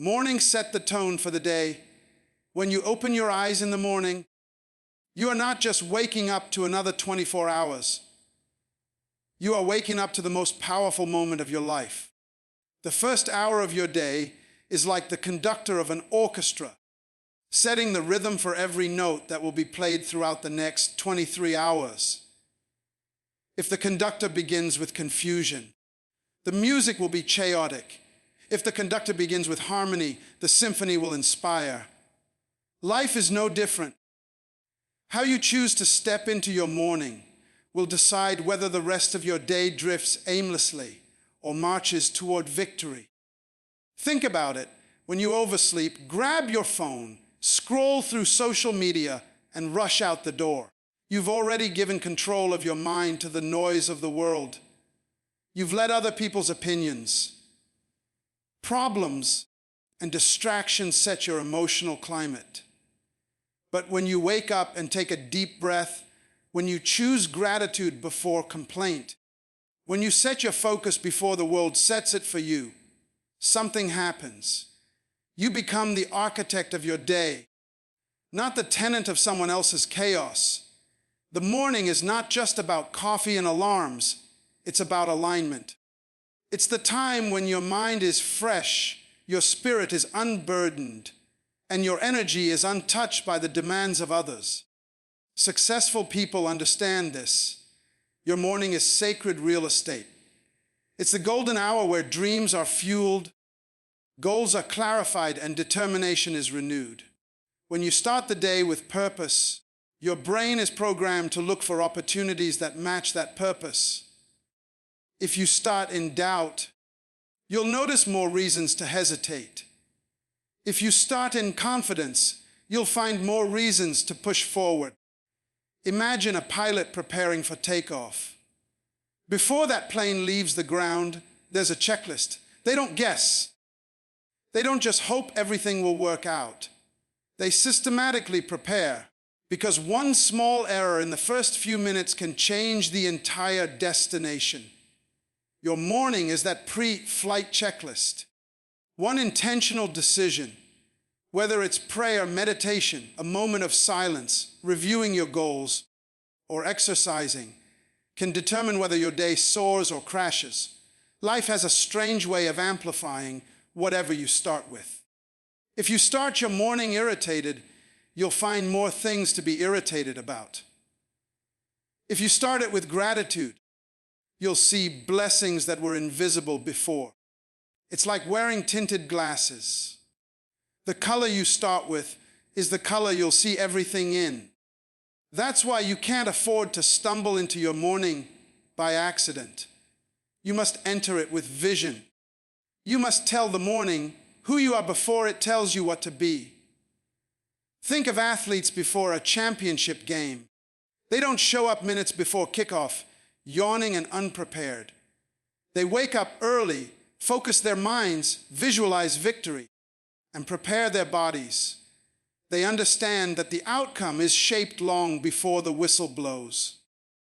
Mornings set the tone for the day. When you open your eyes in the morning, you are not just waking up to another 24 hours. You are waking up to the most powerful moment of your life. The first hour of your day is like the conductor of an orchestra, setting the rhythm for every note that will be played throughout the next 23 hours. If the conductor begins with confusion, the music will be chaotic. If the conductor begins with harmony, the symphony will inspire. Life is no different. How you choose to step into your morning will decide whether the rest of your day drifts aimlessly or marches toward victory. Think about it. When you oversleep, grab your phone, scroll through social media, and rush out the door. You've already given control of your mind to the noise of the world. You've let other people's opinions, problems, and distractions set your emotional climate. But when you wake up and take a deep breath, when you choose gratitude before complaint, when you set your focus before the world sets it for you, something happens. You become the architect of your day, not the tenant of someone else's chaos. The morning is not just about coffee and alarms, it's about alignment. It's the time when your mind is fresh, your spirit is unburdened, and your energy is untouched by the demands of others. Successful people understand this. Your morning is sacred real estate. It's the golden hour where dreams are fueled, goals are clarified, and determination is renewed. When you start the day with purpose, your brain is programmed to look for opportunities that match that purpose. If you start in doubt, you'll notice more reasons to hesitate. If you start in confidence, you'll find more reasons to push forward. Imagine a pilot preparing for takeoff. Before that plane leaves the ground, there's a checklist. They don't guess. They don't just hope everything will work out. They systematically prepare, because one small error in the first few minutes can change the entire destination. Your morning is that pre-flight checklist. One intentional decision, whether it's prayer, meditation, a moment of silence, reviewing your goals, or exercising, can determine whether your day soars or crashes. Life has a strange way of amplifying whatever you start with. If you start your morning irritated, you'll find more things to be irritated about. If you start it with gratitude, you'll see blessings that were invisible before. It's like wearing tinted glasses. The color you start with is the color you'll see everything in. That's why you can't afford to stumble into your morning by accident. You must enter it with vision. You must tell the morning who you are before it tells you what to be. Think of athletes before a championship game. They don't show up minutes before kickoff, yawning and unprepared. They wake up early, focus their minds, visualize victory, and prepare their bodies. They understand that the outcome is shaped long before the whistle blows.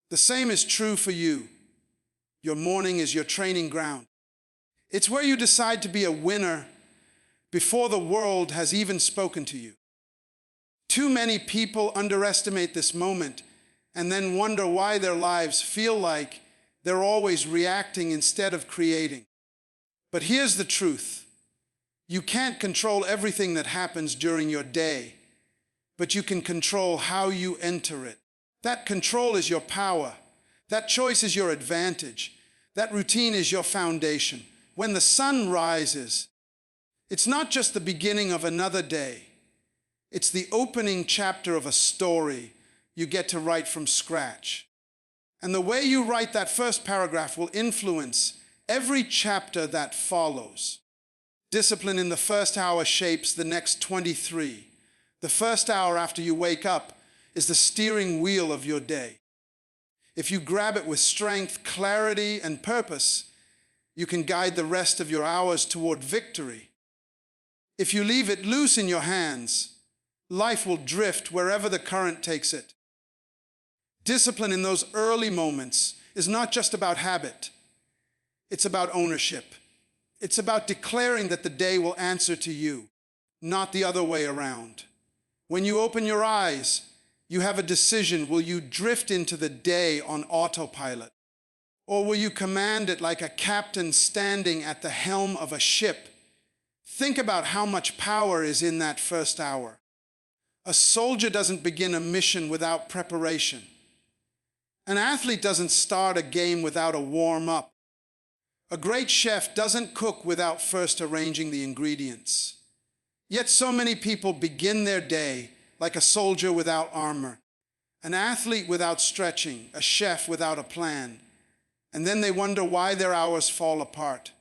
The same is true for you. Your morning is your training ground. It's where you decide to be a winner before the world has even spoken to you. Too many people underestimate this moment and then wonder why their lives feel like they're always reacting instead of creating. But here's the truth. You can't control everything that happens during your day, but you can control how you enter it. That control is your power. That choice is your advantage. That routine is your foundation. When the sun rises, it's not just the beginning of another day. It's the opening chapter of a story you get to write from scratch. And the way you write that first paragraph will influence every chapter that follows. Discipline in the first hour shapes the next 23. The first hour after you wake up is the steering wheel of your day. If you grab it with strength, clarity, and purpose, you can guide the rest of your hours toward victory. If you leave it loose in your hands, life will drift wherever the current takes it. Discipline in those early moments is not just about habit. It's about ownership. It's about declaring that the day will answer to you, not the other way around. When you open your eyes, you have a decision. Will you drift into the day on autopilot? Or will you command it like a captain standing at the helm of a ship? Think about how much power is in that first hour. A soldier doesn't begin a mission without preparation. An athlete doesn't start a game without a warm-up. A great chef doesn't cook without first arranging the ingredients. Yet so many people begin their day like a soldier without armor, an athlete without stretching, a chef without a plan, and then they wonder why their hours fall apart.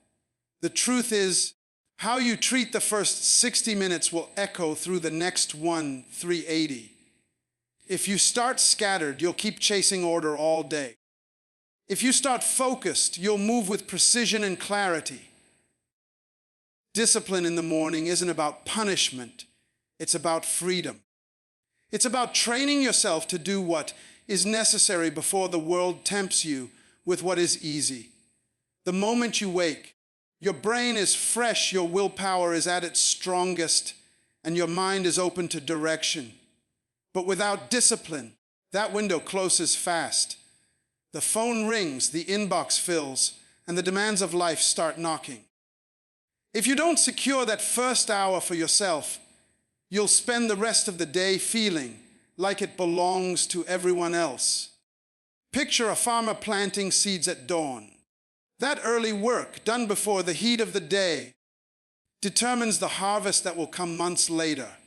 The truth is, how you treat the first 60 minutes will echo through the next 380. If you start scattered, you'll keep chasing order all day. If you start focused, you'll move with precision and clarity. Discipline in the morning isn't about punishment, it's about freedom. It's about training yourself to do what is necessary before the world tempts you with what is easy. The moment you wake, your brain is fresh, your willpower is at its strongest, and your mind is open to direction. But without discipline, that window closes fast. The phone rings, the inbox fills, and the demands of life start knocking. If you don't secure that first hour for yourself, you'll spend the rest of the day feeling like it belongs to everyone else. Picture a farmer planting seeds at dawn. That early work, done before the heat of the day, determines the harvest that will come months later.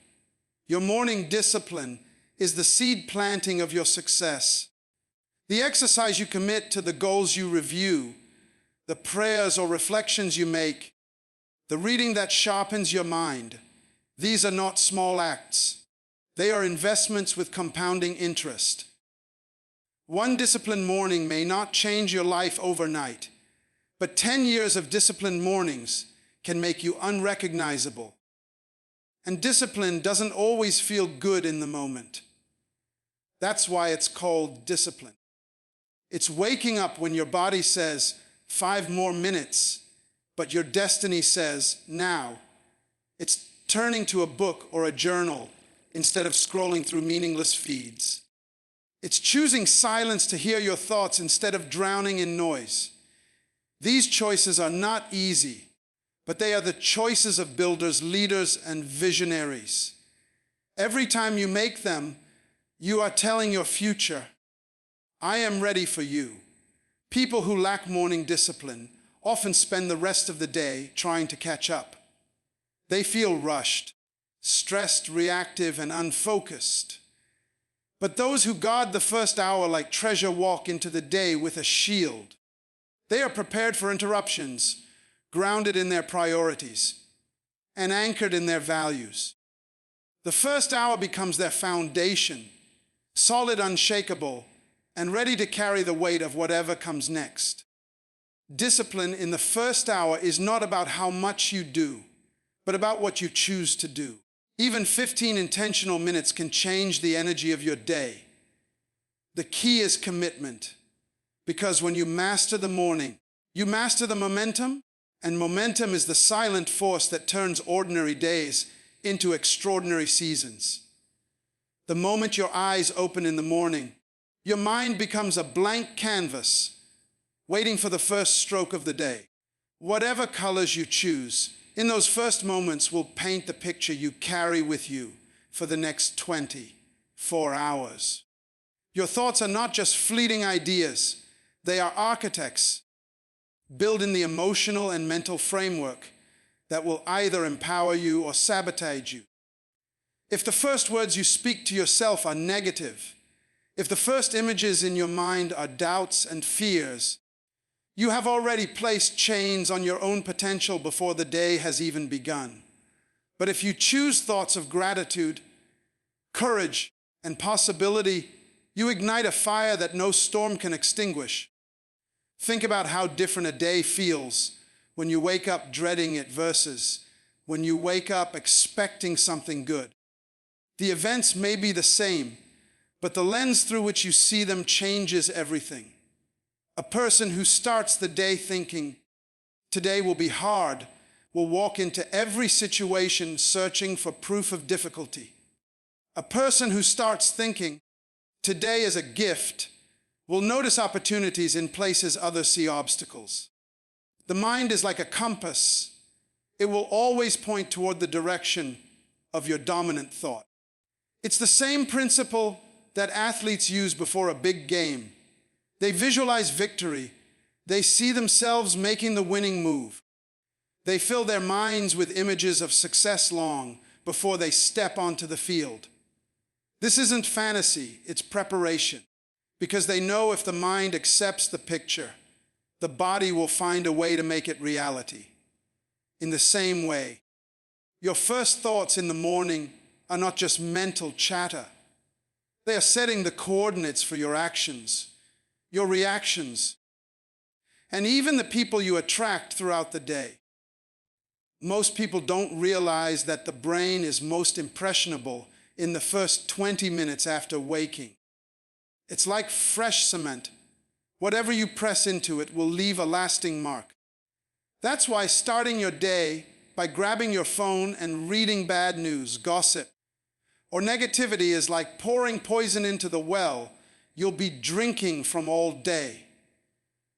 Your morning discipline is the seed planting of your success. The exercise you commit to the goals you review, the prayers or reflections you make, the reading that sharpens your mind. These are not small acts. They are investments with compounding interest. One disciplined morning may not change your life overnight, but 10 years of disciplined mornings can make you unrecognizable. And discipline doesn't always feel good in the moment. That's why it's called discipline. It's waking up when your body says, 5 more minutes, but your destiny says, now. It's turning to a book or a journal instead of scrolling through meaningless feeds. It's choosing silence to hear your thoughts instead of drowning in noise. These choices are not easy, but they are the choices of builders, leaders, and visionaries. Every time you make them, you are telling your future, I am ready for you. People who lack morning discipline often spend the rest of the day trying to catch up. They feel rushed, stressed, reactive, and unfocused. But those who guard the first hour like treasure walk into the day with a shield. They are prepared for interruptions, grounded in their priorities, and anchored in their values. The first hour becomes their foundation, solid, unshakable, and ready to carry the weight of whatever comes next. Discipline in the first hour is not about how much you do, but about what you choose to do. Even 15 intentional minutes can change the energy of your day. The key is commitment, because when you master the morning, you master the momentum, and momentum is the silent force that turns ordinary days into extraordinary seasons. The moment your eyes open in the morning, your mind becomes a blank canvas, waiting for the first stroke of the day. Whatever colors you choose, in those first moments will paint the picture you carry with you for the next 24 hours. Your thoughts are not just fleeting ideas, they are architects, building the emotional and mental framework that will either empower you or sabotage you. If the first words you speak to yourself are negative, if the first images in your mind are doubts and fears, you have already placed chains on your own potential before the day has even begun. But if you choose thoughts of gratitude, courage, and possibility, you ignite a fire that no storm can extinguish. Think about how different a day feels when you wake up dreading it versus when you wake up expecting something good. The events may be the same, but the lens through which you see them changes everything. A person who starts the day thinking, Today will be hard, will walk into every situation searching for proof of difficulty. A person who starts thinking, today is a gift, will notice opportunities in places others see obstacles. The mind is like a compass. It will always point toward the direction of your dominant thought. It's the same principle that athletes use before a big game. They visualize victory. They see themselves making the winning move. They fill their minds with images of success long before they step onto the field. This isn't fantasy, it's preparation. Because they know if the mind accepts the picture, the body will find a way to make it reality. In the same way, your first thoughts in the morning are not just mental chatter. They are setting the coordinates for your actions, your reactions, and even the people you attract throughout the day. Most people don't realize that the brain is most impressionable in the first 20 minutes after waking. It's like fresh cement. Whatever you press into it will leave a lasting mark. That's why starting your day by grabbing your phone and reading bad news, gossip, or negativity is like pouring poison into the well you'll be drinking from all day.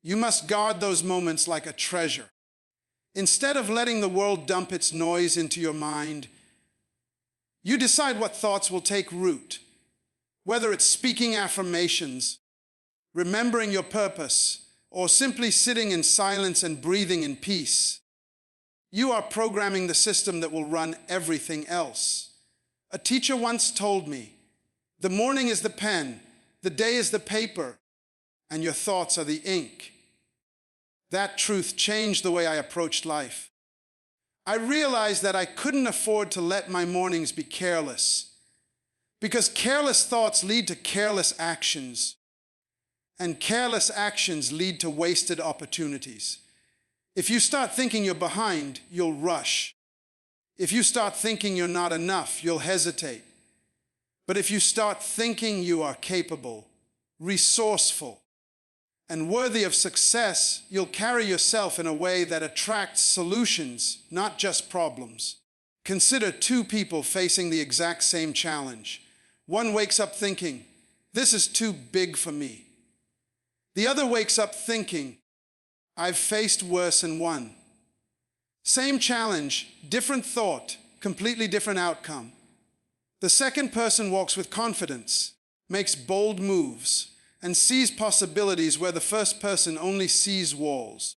You must guard those moments like a treasure. Instead of letting the world dump its noise into your mind, you decide what thoughts will take root. Whether it's speaking affirmations, remembering your purpose, or simply sitting in silence and breathing in peace, you are programming the system that will run everything else. A teacher once told me, the morning is the pen, the day is the paper, and your thoughts are the ink. That truth changed the way I approached life. I realized that I couldn't afford to let my mornings be careless, because careless thoughts lead to careless actions, and careless actions lead to wasted opportunities. If you start thinking you're behind, you'll rush. If you start thinking you're not enough, you'll hesitate. But if you start thinking you are capable, resourceful, and worthy of success, you'll carry yourself in a way that attracts solutions, not just problems. Consider two people facing the exact same challenge. One wakes up thinking, this is too big for me. The other wakes up thinking, I've faced worse and won. Same challenge, different thought, completely different outcome. The second person walks with confidence, makes bold moves, and sees possibilities where the first person only sees walls.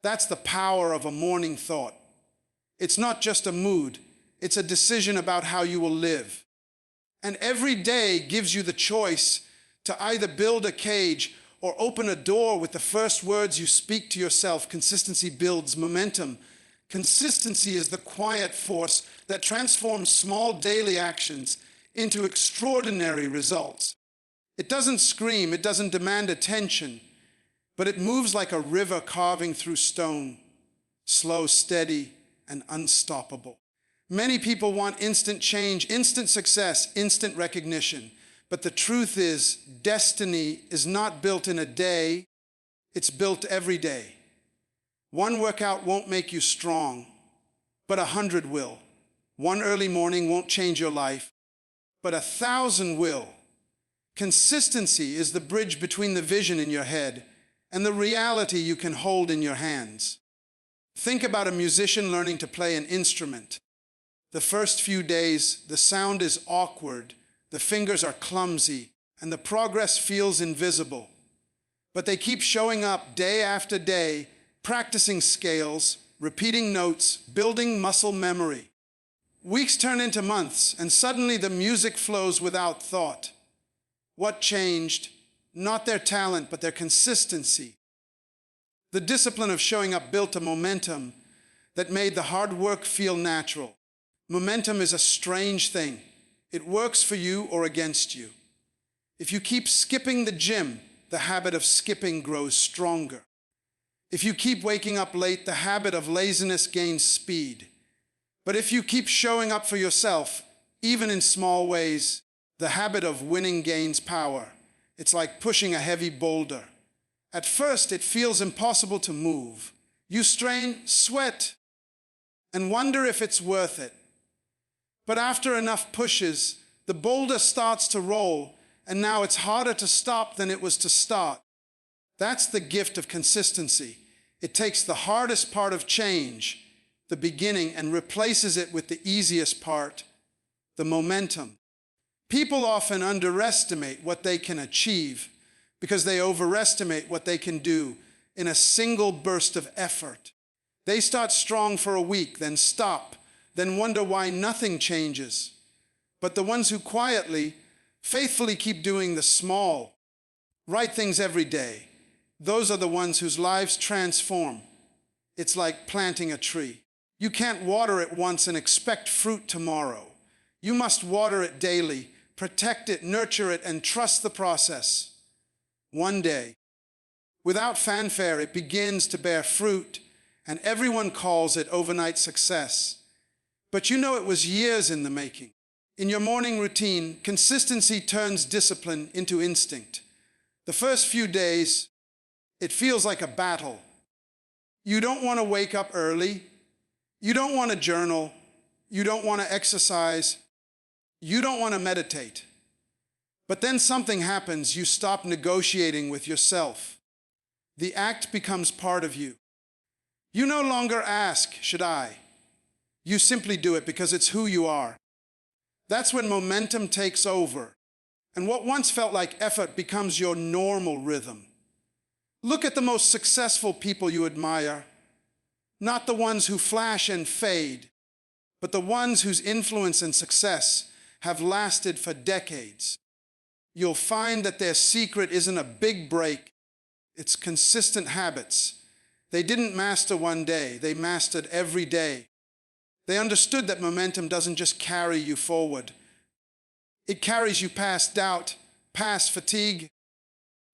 That's the power of a morning thought. It's not just a mood, it's a decision about how you will live. And every day gives you the choice to either build a cage or open a door with the first words you speak to yourself. Consistency builds momentum. Consistency is the quiet force that transforms small daily actions into extraordinary results. It doesn't scream, it doesn't demand attention, but it moves like a river carving through stone, slow, steady, and unstoppable. Many people want instant change, instant success, instant recognition. But the truth is, destiny is not built in a day, it's built every day. One workout won't make you strong, but 100 will. One early morning won't change your life, but 1,000 will. Consistency is the bridge between the vision in your head and the reality you can hold in your hands. Think about a musician learning to play an instrument. The first few days, the sound is awkward, the fingers are clumsy, and the progress feels invisible. But they keep showing up day after day, practicing scales, repeating notes, building muscle memory. Weeks turn into months, and suddenly the music flows without thought. What changed? Not their talent, but their consistency. The discipline of showing up built a momentum that made the hard work feel natural. Momentum is a strange thing. It works for you or against you. If you keep skipping the gym, the habit of skipping grows stronger. If you keep waking up late, the habit of laziness gains speed. But if you keep showing up for yourself, even in small ways, the habit of winning gains power. It's like pushing a heavy boulder. At first, it feels impossible to move. You strain, sweat, and wonder if it's worth it. But after enough pushes, the boulder starts to roll, and now it's harder to stop than it was to start. That's the gift of consistency. It takes the hardest part of change, the beginning, and replaces it with the easiest part, the momentum. People often underestimate what they can achieve because they overestimate what they can do in a single burst of effort. They start strong for a week, then stop, then wonder why nothing changes. But the ones who quietly, faithfully keep doing the small, right things every day, those are the ones whose lives transform. It's like planting a tree. You can't water it once and expect fruit tomorrow. You must water it daily, protect it, nurture it, and trust the process. One day, without fanfare, it begins to bear fruit, and everyone calls it overnight success. But you know it was years in the making. In your morning routine, consistency turns discipline into instinct. The first few days, it feels like a battle. You don't want to wake up early. You don't want to journal. You don't want to exercise. You don't want to meditate. But then something happens. You stop negotiating with yourself. The act becomes part of you. You no longer ask, should I? You simply do it because it's who you are. That's when momentum takes over, and what once felt like effort becomes your normal rhythm. Look at the most successful people you admire, not the ones who flash and fade, but the ones whose influence and success have lasted for decades. You'll find that their secret isn't a big break, it's consistent habits. They didn't master one day, they mastered every day. They understood that momentum doesn't just carry you forward. It carries you past doubt, past fatigue,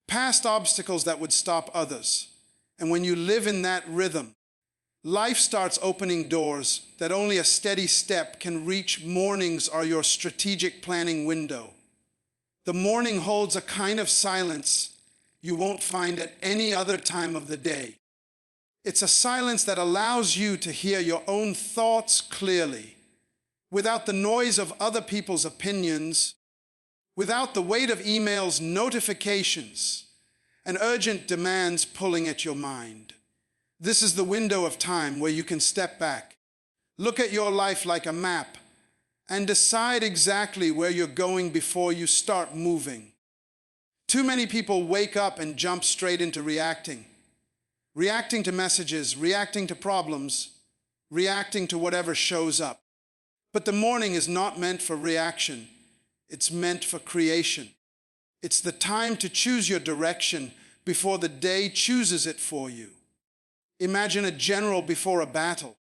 past obstacles that would stop others. And when you live in that rhythm, life starts opening doors that only a steady step can reach. Mornings are your strategic planning window. The morning holds a kind of silence you won't find at any other time of the day. It's a silence that allows you to hear your own thoughts clearly, without the noise of other people's opinions, without the weight of emails, notifications, and urgent demands pulling at your mind. This is the window of time where you can step back, look at your life like a map, and decide exactly where you're going before you start moving. Too many people wake up and jump straight into reacting. Reacting to messages, reacting to problems, reacting to whatever shows up. But the morning is not meant for reaction. It's meant for creation. It's the time to choose your direction before the day chooses it for you. Imagine a general before a battle.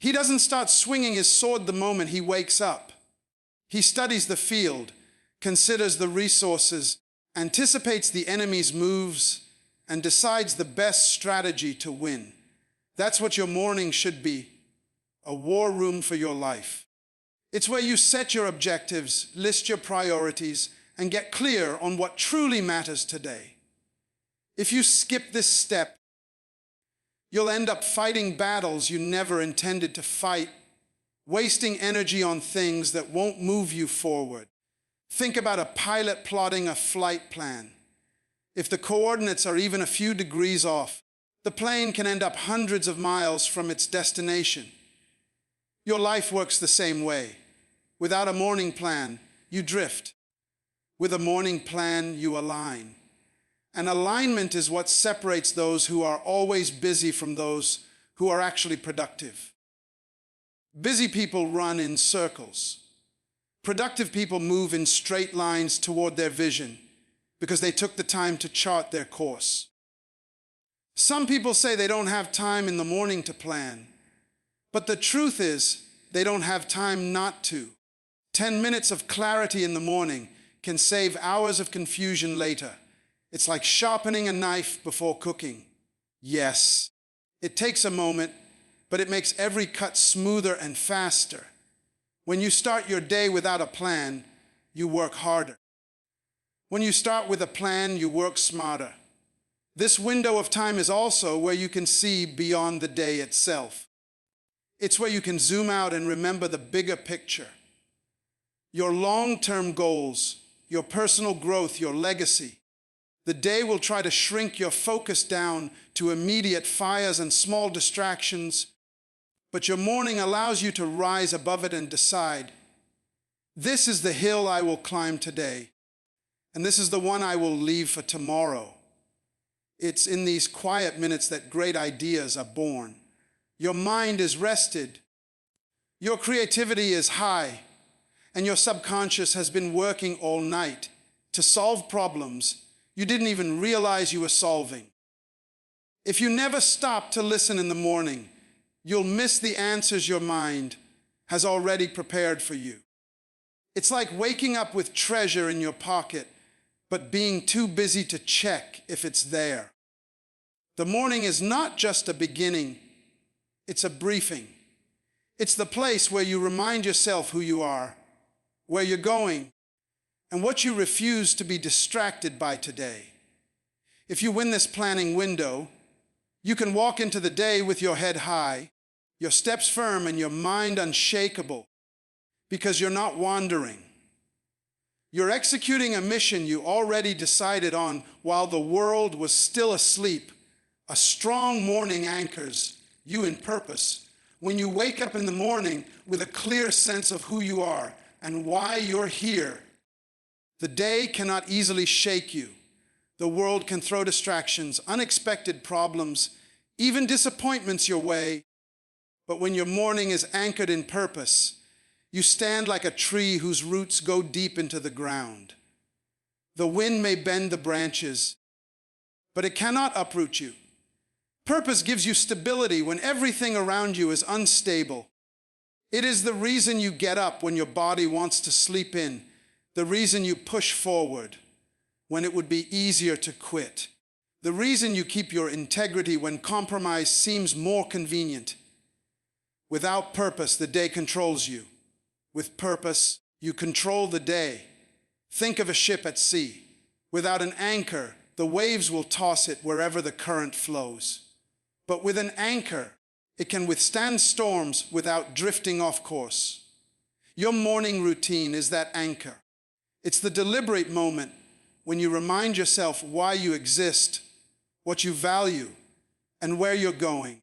He doesn't start swinging his sword the moment he wakes up. He studies the field, considers the resources, anticipates the enemy's moves, and decides the best strategy to win. That's what your morning should be, a war room for your life. It's where you set your objectives, list your priorities, and get clear on what truly matters today. If you skip this step, you'll end up fighting battles you never intended to fight, wasting energy on things that won't move you forward. Think about a pilot plotting a flight plan. If the coordinates are even a few degrees off, the plane can end up hundreds of miles from its destination. Your life works the same way. Without a morning plan, you drift. With a morning plan, you align. And alignment is what separates those who are always busy from those who are actually productive. Busy people run in circles. Productive people move in straight lines toward their vision, because they took the time to chart their course. Some people say they don't have time in the morning to plan, but the truth is they don't have time not to. 10 minutes of clarity in the morning can save hours of confusion later. It's like sharpening a knife before cooking. Yes, it takes a moment, but it makes every cut smoother and faster. When you start your day without a plan, you work harder. When you start with a plan, you work smarter. This window of time is also where you can see beyond the day itself. It's where you can zoom out and remember the bigger picture. Your long-term goals, your personal growth, your legacy. The day will try to shrink your focus down to immediate fires and small distractions, but your morning allows you to rise above it and decide, this is the hill I will climb today, and this is the one I will leave for tomorrow. It's in these quiet minutes that great ideas are born. Your mind is rested, your creativity is high, and your subconscious has been working all night to solve problems you didn't even realize you were solving. If you never stop to listen in the morning, you'll miss the answers your mind has already prepared for you. It's like waking up with treasure in your pocket, but being too busy to check if it's there. The morning is not just a beginning, it's a briefing. It's the place where you remind yourself who you are, where you're going, and what you refuse to be distracted by today. If you win this planning window, you can walk into the day with your head high, your steps firm, and your mind unshakable, because you're not wandering. You're executing a mission you already decided on while the world was still asleep. A strong morning anchors you in purpose. When you wake up in the morning with a clear sense of who you are and why you're here, the day cannot easily shake you. The world can throw distractions, unexpected problems, even disappointments your way. But when your morning is anchored in purpose, you stand like a tree whose roots go deep into the ground. The wind may bend the branches, but it cannot uproot you. Purpose gives you stability when everything around you is unstable. It is the reason you get up when your body wants to sleep in, the reason you push forward when it would be easier to quit, the reason you keep your integrity when compromise seems more convenient. Without purpose, the day controls you. With purpose, you control the day. Think of a ship at sea. Without an anchor, the waves will toss it wherever the current flows. But with an anchor, it can withstand storms without drifting off course. Your morning routine is that anchor. It's the deliberate moment when you remind yourself why you exist, what you value, and where you're going.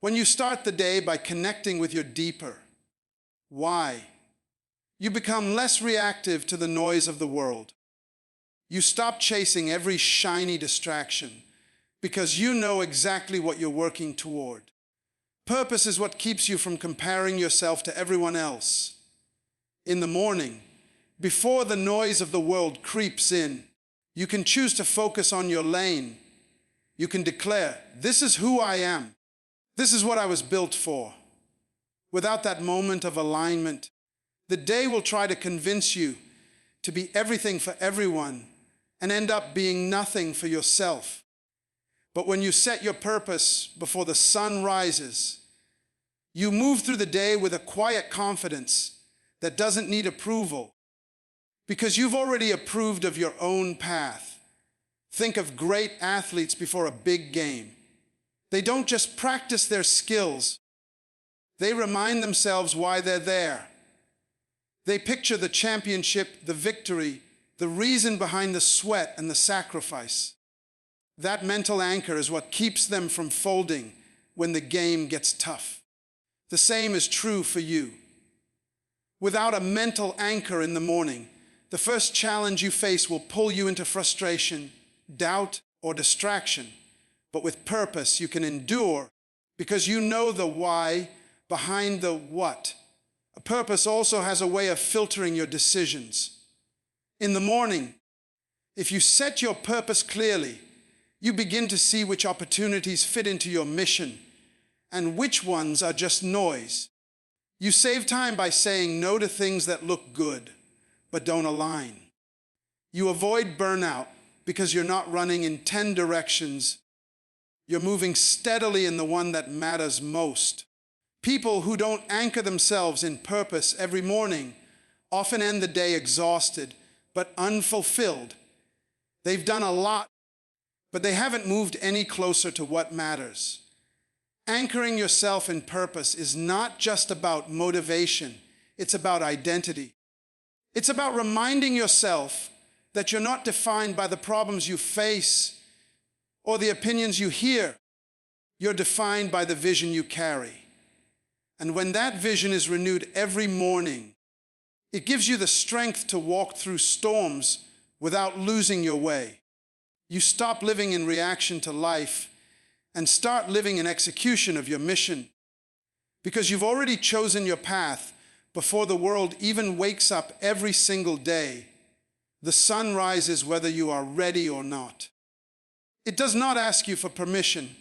When you start the day by connecting with your deeper why, you become less reactive to the noise of the world. You stop chasing every shiny distraction because you know exactly what you're working toward. Purpose is what keeps you from comparing yourself to everyone else. In the morning, before the noise of the world creeps in, you can choose to focus on your lane. You can declare, this is who I am. This is what I was built for. Without that moment of alignment, the day will try to convince you to be everything for everyone and end up being nothing for yourself. But when you set your purpose before the sun rises, you move through the day with a quiet confidence that doesn't need approval, because you've already approved of your own path. Think of great athletes before a big game. They don't just practice their skills. They remind themselves why they're there. They picture the championship, the victory, the reason behind the sweat and the sacrifice. That mental anchor is what keeps them from folding when the game gets tough. The same is true for you. Without a mental anchor in the morning, the first challenge you face will pull you into frustration, doubt, or distraction. But with purpose, you can endure because you know the why behind the what. A purpose also has a way of filtering your decisions. In the morning, if you set your purpose clearly, you begin to see which opportunities fit into your mission and which ones are just noise. You save time by saying no to things that look good but don't align. You avoid burnout because you're not running in 10 directions. You're moving steadily in the one that matters most. People who don't anchor themselves in purpose every morning often end the day exhausted but unfulfilled. They've done a lot, but they haven't moved any closer to what matters. Anchoring yourself in purpose is not just about motivation, it's about identity. It's about reminding yourself that you're not defined by the problems you face or the opinions you hear. You're defined by the vision you carry. And when that vision is renewed every morning, it gives you the strength to walk through storms without losing your way. You stop living in reaction to life and start living in execution of your mission, because you've already chosen your path before the world even wakes up every single day. The sun rises whether you are ready or not. It does not ask you for permission.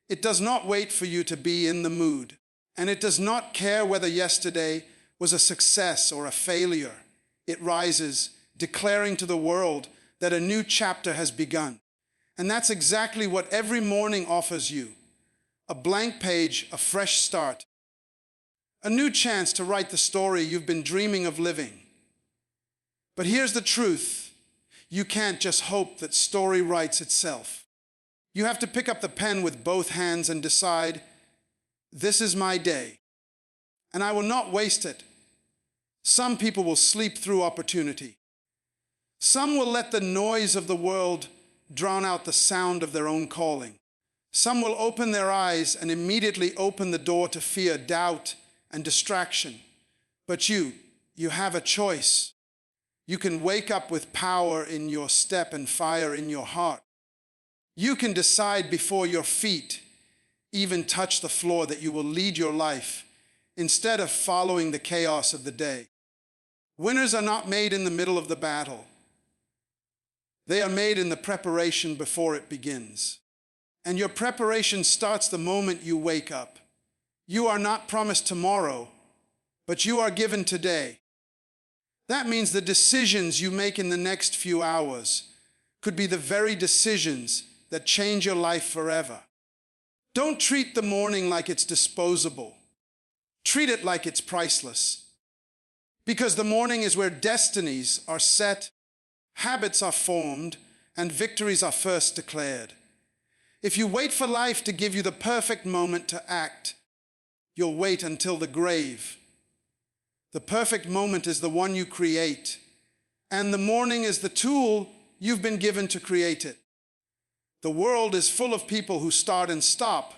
It does not wait for you to be in the mood. And it does not care whether yesterday was a success or a failure. It rises, declaring to the world that a new chapter has begun. And that's exactly what every morning offers you. A blank page, a fresh start. A new chance to write the story you've been dreaming of living. But here's the truth. You can't just hope that story writes itself. You have to pick up the pen with both hands and decide, this is my day, and I will not waste it. Some people will sleep through opportunity. Some will let the noise of the world drown out the sound of their own calling. Some will open their eyes and immediately open the door to fear, doubt, and distraction. But you have a choice. You can wake up with power in your step and fire in your heart. You can decide before your feet even touch the floor that you will lead your life instead of following the chaos of the day. Winners are not made in the middle of the battle. They are made in the preparation before it begins. And your preparation starts the moment you wake up. You are not promised tomorrow, but you are given today. That means the decisions you make in the next few hours could be the very decisions that change your life forever. Don't treat the morning like it's disposable. Treat it like it's priceless. Because the morning is where destinies are set, habits are formed, and victories are first declared. If you wait for life to give you the perfect moment to act, you'll wait until the grave. The perfect moment is the one you create, and the morning is the tool you've been given to create it. The world is full of people who start and stop,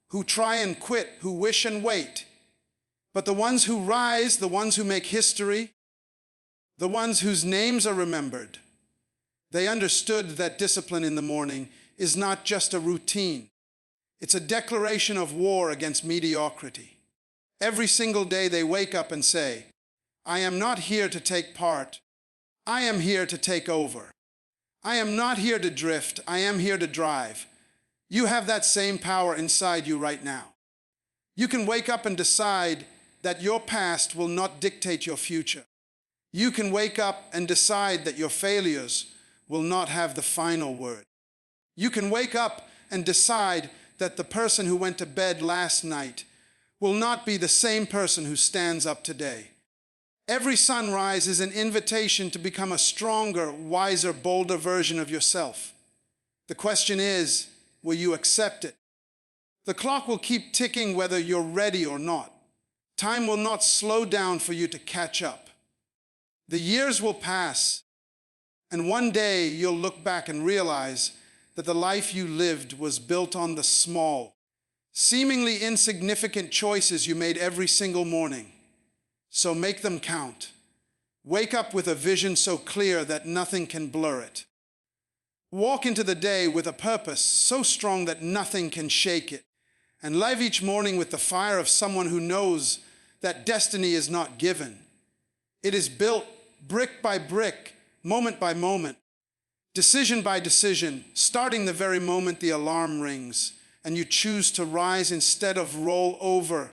who try and quit, who wish and wait. But the ones who rise, the ones who make history, the ones whose names are remembered, they understood that discipline in the morning is not just a routine. It's a declaration of war against mediocrity. Every single day they wake up and say, I am not here to take part. I am here to take over. I am not here to drift. I am here to drive. You have that same power inside you right now. You can wake up and decide that your past will not dictate your future. You can wake up and decide that your failures will not have the final word. You can wake up and decide that the person who went to bed last night will not be the same person who stands up today. Every sunrise is an invitation to become a stronger, wiser, bolder version of yourself. The question is, will you accept it? The clock will keep ticking whether you're ready or not. Time will not slow down for you to catch up. The years will pass, and one day you'll look back and realize that the life you lived was built on the small, seemingly insignificant choices you made every single morning. So make them count. Wake up with a vision so clear that nothing can blur it. Walk into the day with a purpose so strong that nothing can shake it. And live each morning with the fire of someone who knows that destiny is not given. It is built brick by brick, moment by moment, decision by decision, starting the very moment the alarm rings and you choose to rise instead of roll over